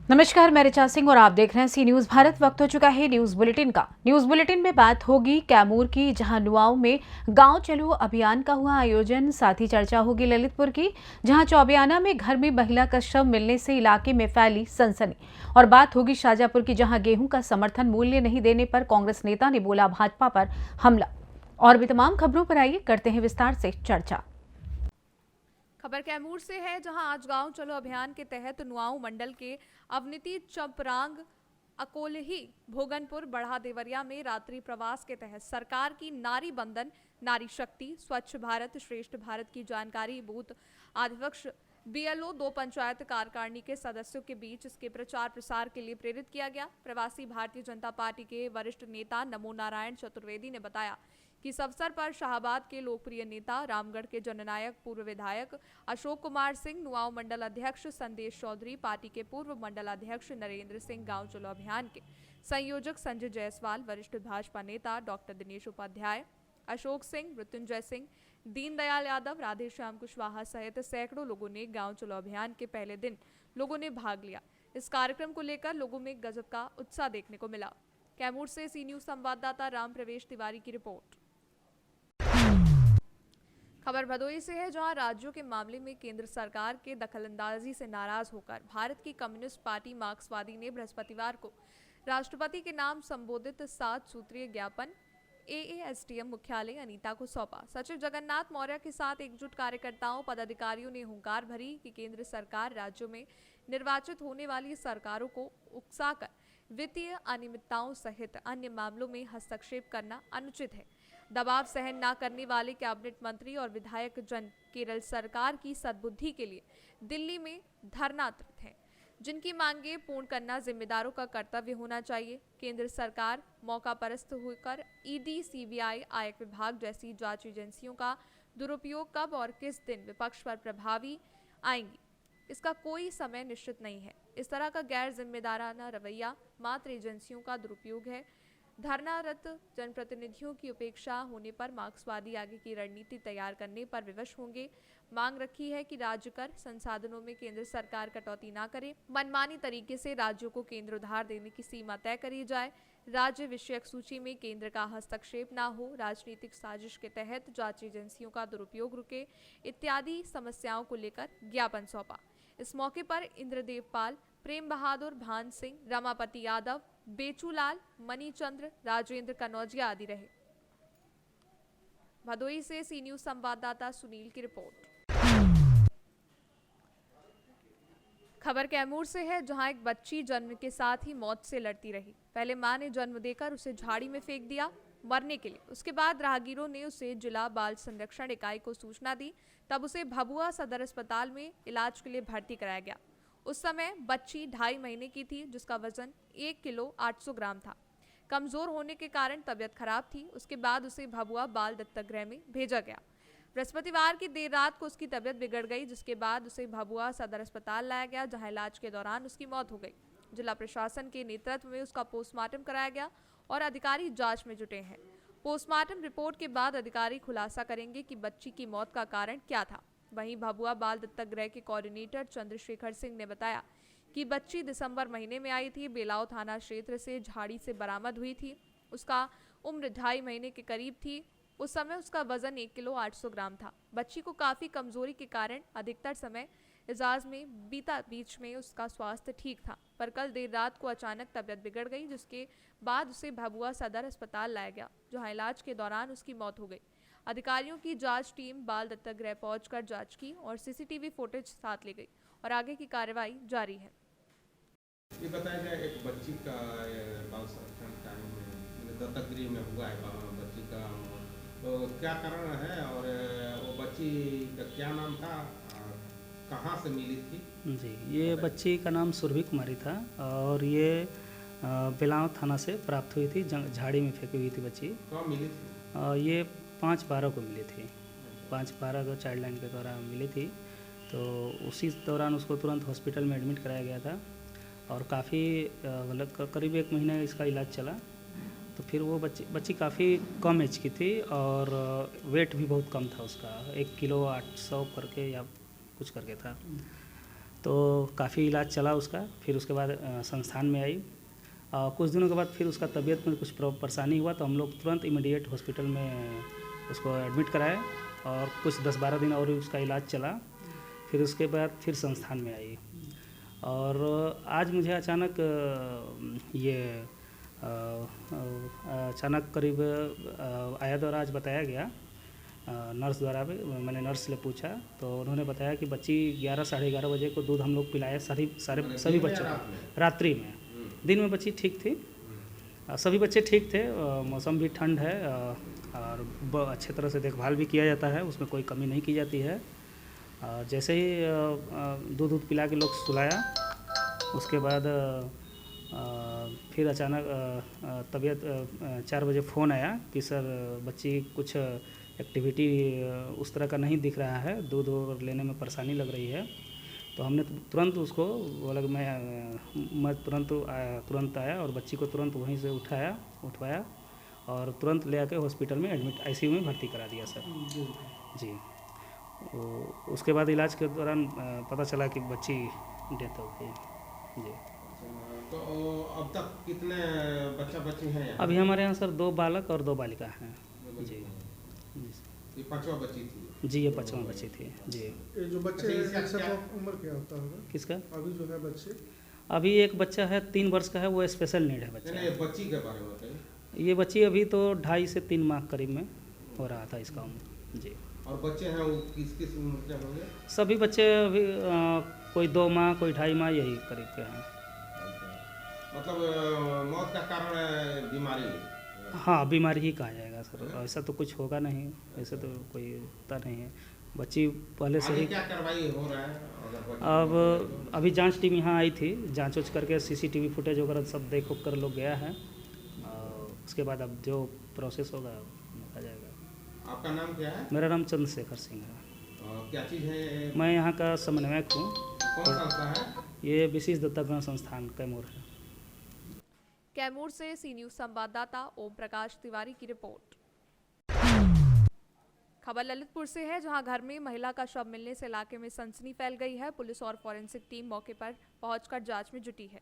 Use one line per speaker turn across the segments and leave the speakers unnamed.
नमस्कार, मैं ऋचा सिंह और आप देख रहे हैं सी न्यूज भारत। वक्त हो चुका है न्यूज बुलेटिन का। न्यूज बुलेटिन में बात होगी कैमूर की, जहां नुआओं में गांव चलो अभियान का हुआ आयोजन। साथ ही चर्चा होगी ललितपुर की, जहां चौबियाना में घर में महिला का शव मिलने से इलाके में फैली सनसनी। और बात होगी शाजापुर की, जहां गेहूं का समर्थन मूल्य नहीं देने पर कांग्रेस नेता ने बोला भाजपा पर हमला। और भी तमाम खबरों पर आइए करते हैं विस्तार से चर्चा।
खबर कैमूर से है, जहां आज गांव चलो अभियान के तहत नुआऊ मंडल के अवनीति चंपरांग अकोलही भोगनपुर बढ़ा देवरिया में रात्रि प्रवास के तहत सरकार की नारी बंधन, नारी शक्ति, स्वच्छ भारत, श्रेष्ठ भारत की जानकारी बूथ अध्यक्ष बीएलओ, 2 पंचायत कार्यकारिणी के सदस्यों के बीच इसके प्रचार प्रसार के लिए प्रेरित किया गया। प्रवासी भारतीय जनता पार्टी के वरिष्ठ नेता नमो नारायण चतुर्वेदी ने बताया कि इस अवसर पर शाहबाद के लोकप्रिय नेता, रामगढ़ के जननायक पूर्व विधायक अशोक कुमार सिंह, नुआऊ मंडल अध्यक्ष संदेश चौधरी, पार्टी के पूर्व मंडल अध्यक्ष नरेंद्र सिंह, गांव चलो अभियान के संयोजक संजय जायसवाल, वरिष्ठ भाजपा नेता डॉक्टर दिनेश उपाध्याय, अशोक सिंह, मृत्युंजय सिंह, दीनदयाल यादव, राधेश्याम कुशवाहा सहित सैकड़ों लोगों ने गांव चलो अभियान के पहले दिन लोगों ने भाग लिया। इस कार्यक्रम को लेकर लोगों में गजब का उत्साह देखने को मिला। कैमूर से सी न्यूज संवाददाता राम प्रवेश तिवारी की रिपोर्ट। खबर भदोही से है, जहां राज्यों के मामले में केंद्र सरकार के दखलंदाजी से नाराज होकर भारत की कम्युनिस्ट पार्टी मार्क्सवादी ने बृहस्पतिवार को राष्ट्रपति के नाम संबोधित 7 सूत्रीय ज्ञापन एएसडीएम मुख्यालय अनीता को सौंपा। सचिव जगन्नाथ मौर्य के साथ एकजुट कार्यकर्ताओं पदाधिकारियों ने हुंकार भरी कि केंद्र सरकार राज्यों में निर्वाचित होने वाली सरकारों को उकसाकर वित्तीय अनियमितताओं सहित अन्य मामलों में हस्तक्षेप करना अनुचित है। दबाव सहन न करने वाले कैबिनेट मंत्री और विधायक जन केरल सरकार की सद्बुद्धि के लिए दिल्ली में धरनारत हैं, जिनकी मांगे पूर्ण करना जिम्मेदारों का कर्तव्य होना चाहिए। केंद्र सरकार मौका परस्त होकर ईडी, सीबीआई, आयकर विभाग जैसी जांच एजेंसियों का दुरुपयोग कब और किस दिन विपक्ष पर प्रभावी आएंगी, इसका कोई समय निश्चित नहीं है। इस तरह का गैर जिम्मेदाराना रवैया मात्र एजेंसियों का दुरुपयोग है। धरनारत जनप्रतिनिधियों की उपेक्षा होने पर मार्क्सवादी आगे की रणनीति तैयार करने पर विवश होंगे। मांग रखी है कि राज्य कर संसाधनों में केंद्र सरकार कटौती न करे, मनमानी तरीके से राज्यों को केंद्र उधार देने की सीमा तय करी जाए, राज्य विषयक सूची में केंद्र का हस्तक्षेप न हो, राजनीतिक साजिश के तहत जांच एजेंसियों का दुरुपयोग रुके, इत्यादि समस्याओं को लेकर ज्ञापन सौंपा। इस मौके पर इंद्रदेव पाल, प्रेम बहादुर, भान सिंह, रमापति यादव, बेचूलाल, मणिचंद्र, राजेंद्र कनौजिया आदि रहे। भदोही से सी न्यूज संवाददाता सुनील की रिपोर्ट। खबर कैमूर से है, जहां एक बच्ची जन्म के साथ ही मौत से लड़ती रही। पहले मां ने जन्म देकर उसे झाड़ी में फेंक दिया मरने के लिए। उसके बाद राहगीरों ने उसे जिला बाल संरक्षण इकाई को सूचना दी, तब उसे भभुआ सदर अस्पताल में इलाज के लिए भर्ती कराया गया। उस समय बच्ची 2.5 महीने की थी, जिसका वजन 1 किलो 800 ग्राम था। कमजोर होने के कारण तबीयत खराब थी। उसके बाद उसे भभुआ बाल दत्तक गृह में भेजा गया। बृहस्पतिवार की देर रात को उसकी तबीयत बिगड़ गई, जिसके बाद उसे भभुआ सदर अस्पताल लाया गया, जहां इलाज के दौरान उसकी मौत हो गई। जिला प्रशासन के नेतृत्व में उसका पोस्टमार्टम कराया गया और अधिकारी जांच में जुटे हैं। पोस्टमार्टम रिपोर्ट के बाद अधिकारी खुलासा करेंगे कि बच्ची की मौत का कारण क्या था। वहीं भभुआ बाल दत्तक गृह के कोऑर्डिनेटर चंद्रशेखर सिंह ने बताया कि बच्ची दिसंबर महीने में आई थी, बेलाव थाना क्षेत्र से झाड़ी से बरामद हुई थी। उसका उम्र 2.5 महीने के करीब थी। उस समय उसका वजन 1 किलो 800 ग्राम था। बच्ची को काफी कमजोरी के कारण अधिकतर समय इजाज में बीता, बीच में उसका स्वास्थ्य ठीक था, पर कल देर रात को अचानक तबीयत बिगड़ गई, जिसके बाद उसे भभुआ सदर अस्पताल लाया गया, जहां इलाज के दौरान उसकी मौत हो गई। अधिकारियों की जांच टीम बाल दत्तक गृह पहुंचकर जांच की और सीसीटीवी फुटेज साथ ले गई और आगे की कार्रवाई जारी है।
ये बताया जाए, एक बच्ची का बाल संरक्षण टाइम में दत्तक गृह में हुआ है बच्ची का, तो क्या कारण है और वो बच्ची का क्या नाम था, कहाँ से मिली थी?
जी, ये बच्ची का नाम सुरभि कुमारी था और ये बेलाव थाना से प्राप्त हुई थी। झाड़ी में फेंकी हुई थी बच्ची।
कब मिली थी?
ये 5/12 को मिली थी। 5/12 को चाइल्ड लाइन के द्वारा मिली थी। तो उसी दौरान उसको तुरंत हॉस्पिटल में एडमिट कराया गया था और काफ़ी करीब 1 महीना इसका इलाज चला। तो फिर वो बच्ची काफ़ी कम एज की थी और वेट भी बहुत कम था उसका, 1 किलो 800 करके या कुछ करके था। तो काफ़ी इलाज चला उसका। फिर उसके बाद संस्थान में आई और कुछ दिनों के बाद फिर उसका तबीयत में कुछ परेशानी हुआ तो हम लोग तुरंत इमीडिएट हॉस्पिटल में उसको एडमिट कराए और कुछ 10-12 दिन और उसका इलाज चला। फिर उसके बाद फिर संस्थान में आई और आज मुझे अचानक करीब आया द्वारा आज बताया गया नर्स द्वारा भी। मैंने नर्स से पूछा तो उन्होंने बताया कि बच्ची 11 साढ़े 11 बजे को दूध हम लोग पिलाए सभी बच्चों को रात्रि में। दिन में बच्ची ठीक थी, सभी बच्चे ठीक थे। मौसम भी ठंड है और अच्छे तरह से देखभाल भी किया जाता है, उसमें कोई कमी नहीं की जाती है। जैसे ही दूध पिला के लोग सुलाया उसके बाद फिर अचानक तबीयत 4 बजे फ़ोन आया कि सर बच्ची कुछ एक्टिविटी उस तरह का नहीं दिख रहा है, दूध लेने में परेशानी लग रही है। तो हमने तुरंत उसको बोला कि मैं तुरंत आया और बच्ची को तुरंत वहीं से उठवाया और तुरंत ले आके हॉस्पिटल में एडमिट आईसीयू में भर्ती करा दिया सर जी। उसके बाद इलाज के दौरान पता चला कि बच्ची डेथ हो गई जी।
तो अब तक कितने बच्चे हैं यहाँ?
अभी हमारे यहाँ सर 2 बालक और 2 बालिका हैं जी।
ये 5वां बच्ची थी
जी, ये 5वां बच्ची थी जी।
ये जो बच्चे उम्र क्या होता होगा
किसका?
अभी जो है बच्चे,
अभी एक बच्चा है 3 वर्ष का है, वो स्पेशल नीड है बच्चा।
नहीं, बच्ची के बारे में बताइए।
ये बच्ची अभी तो 2.5 से 3 माह करीब में हो रहा था इसका उम्र जी।
और बच्चे हैं वो किस उम्र के होंगे?
सभी बच्चे अभी कोई 2 माह कोई 2.5 माह यही करीब के हैं।
मतलब मौत का कारण बीमारी?
हाँ, बीमारी ही कहा जाएगा सर, ऐसा तो कुछ होगा नहीं, ऐसा तो कोई होता नहीं है। बच्ची पहले से ही
क्या कार्रवाई हो रहा है?
अब अभी जांच टीम यहाँ आई थी, जांच उच करके सीसीटीवी फुटेज वगैरह सब देख कर लोग गया है। उसके बाद अब जो प्रोसेस होगा देखा जाएगा।
आपका नाम क्या है?
मेरा नाम चंद्रशेखर सिंह है।
क्या चीज़ है?
मैं यहाँ का समन्वयक हूँ।
कौन संस्था है?
ये विशेष दत्तक संस्थान कैमूर है।
कैमूर से सी न्यूज़ संवाददाता ओम प्रकाश तिवारी की रिपोर्ट। खबर ललितपुर से है, जहां घर में महिला का शव मिलने से इलाके में सनसनी फैल गई है। पुलिस और फॉरेंसिक टीम मौके पर पहुंचकर जांच में जुटी है।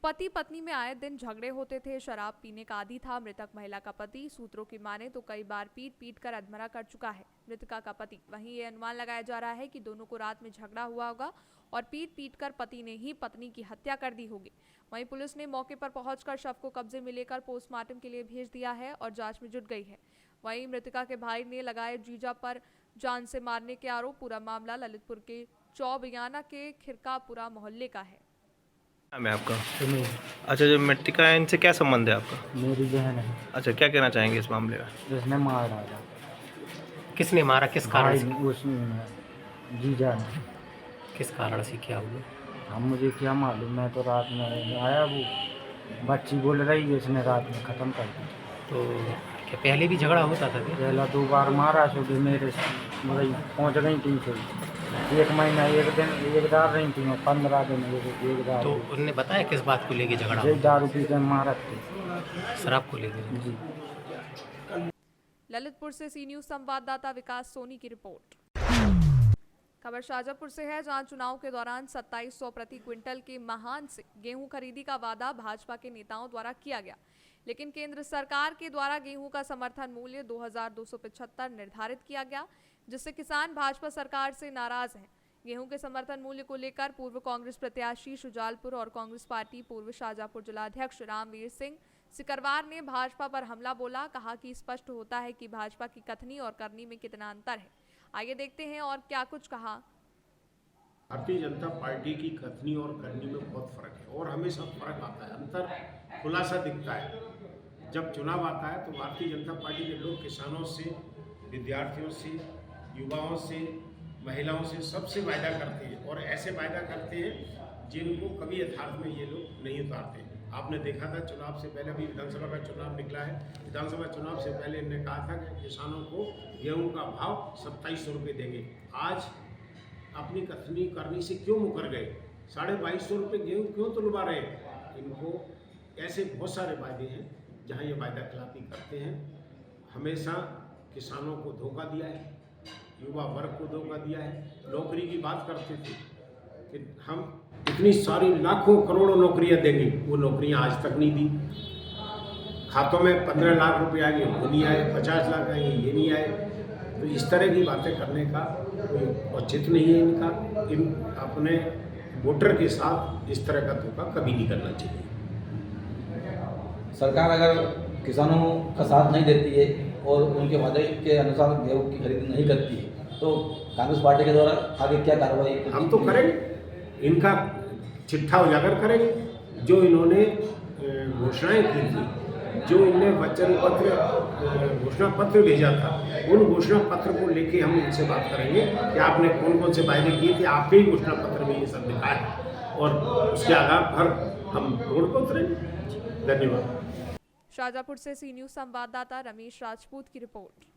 पति पत्नी में आए दिन झगड़े होते थे, शराब पीने का आदी था मृतक महिला का पति। सूत्रों की माने तो कई बार पीट कर अधमरा कर चुका है मृतका का पति। वहीं ये अनुमान लगाया जा रहा है कि दोनों को रात में झगड़ा हुआ होगा और पीट कर पति ने ही पत्नी की हत्या कर दी होगी। वहीं पुलिस ने मौके पर पहुंचकर शव को कब्जे में लेकर पोस्टमार्टम के लिए भेज दिया है और जांच में जुट गई है। वहीं मृतका के भाई ने लगाए जीजा पर जान से मारने के आरोप। पूरा मामला ललितपुर के चौबियाना के खिरकापुरा मोहल्ले का है।
नाम है आपका? अच्छा, जो मृतका है इनसे क्या संबंध है आपका?
मेरी बहन है।
अच्छा, क्या कहना चाहेंगे इस मामले में?
जिसने मार डाला।
किसने मारा, किस कारण से?
उसने जीजा ने।
किस कारण से, क्या हुआ?
हम मुझे क्या मालूम, मैं तो रात में आया, वो बच्ची बोल रही है इसने रात में ख़त्म कर दी।
तो क्या पहले भी झगड़ा होता था क्या?
पहला 2 बार मारा, सुबह मेरे मतलब पहुँच गई थी से 1 महीना 1 दिन 1 डाल रही थी, 15 दिन 1 डाल।
तो उन्होंने बताया किस बात को लेके झगड़ा
ये
हुआ?
दारू पी कर मारा थे
शराब को लेके।
जी।
ललितपुर से सी न्यूज़ संवाददाता विकास सोनी की रिपोर्ट। खबर शाजापुर से है, जहां चुनाव के दौरान 2700 प्रति क्विंटल के महान से गेहूं खरीदी का वादा भाजपा के नेताओं द्वारा किया गया, लेकिन केंद्र सरकार के द्वारा गेहूं का समर्थन मूल्य 2275 निर्धारित किया गया, जिससे किसान भाजपा सरकार से नाराज हैं। गेहूं के समर्थन मूल्य को लेकर पूर्व कांग्रेस प्रत्याशी शुजालपुर और कांग्रेस पार्टी पूर्व शाजापुर जिलाध्यक्ष रामवीर सिंह सिकरवार ने भाजपा पर हमला बोला। कहा कि स्पष्ट होता है कि भाजपा की कथनी और करनी में कितना अंतर है। आइए देखते हैं और क्या कुछ कहा।
भारतीय जनता पार्टी की कथनी और करनी में बहुत फर्क है और हमेशा फर्क आता है, अंतर खुलासा दिखता है। जब चुनाव आता है तो भारतीय जनता पार्टी के लोग किसानों से, विद्यार्थियों से, युवाओं से, महिलाओं से सबसे वायदा करते हैं और ऐसे वायदा करते हैं जिनको कभी यथार्थ में ये लोग नहीं उतारते। आपने देखा था चुनाव से पहले, अभी विधानसभा का चुनाव निकला है, विधानसभा चुनाव से पहले इन्होंने कहा था कि किसानों को गेहूं का भाव 2700 रुपये देंगे। आज अपनी कथनी करनी से क्यों मुकर गए? 2250 रुपये गेहूं क्यों तुलवा रहे? इनको ऐसे बहुत सारे वायदे हैं जहां ये वायदा खिलाफी करते हैं। हमेशा किसानों को धोखा दिया है, युवा वर्ग को धोखा दिया है। नौकरी की बात करते थे, कि हम इतनी सारी लाखों करोड़ों नौकरियां देंगे, वो नौकरियां आज तक नहीं दी। खातों में 15 लाख रुपए आएंगे, वो नहीं आए, 50 लाख आएंगे, ये नहीं आए। तो इस तरह की बातें करने का कोई औचित्य नहीं है इनका। इन अपने वोटर के साथ इस तरह का धोखा कभी नहीं करना चाहिए।
सरकार अगर किसानों का साथ नहीं देती है और उनके वादे के अनुसार गेहूं की खरीद नहीं करती है तो कांग्रेस पार्टी के द्वारा आगे क्या कार्रवाई
हम तो करेंगे, इनका चिट्ठा उजागर करेंगे। जो इन्होंने घोषणाएं की थी, जो इनने वचन पत्र घोषणा पत्र भेजा था, उन घोषणा पत्र को लेके हम इनसे बात करेंगे कि आपने कौन कौन से वायदे किए थे। आपके ही घोषणा पत्र में ये सब लिखा है और उसके आधार पर हम रोड पर उतरेंगे। धन्यवाद।
शाहजहाँपुर से सी न्यूज़ संवाददाता रमेश राजपूत की रिपोर्ट।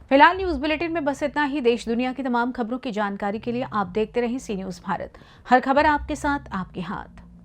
फिलहाल न्यूज बुलेटिन में बस इतना ही। देश दुनिया की तमाम खबरों की जानकारी के लिए आप देखते रहें सी न्यूज़ भारत। हर खबर आपके साथ, आपके हाथ।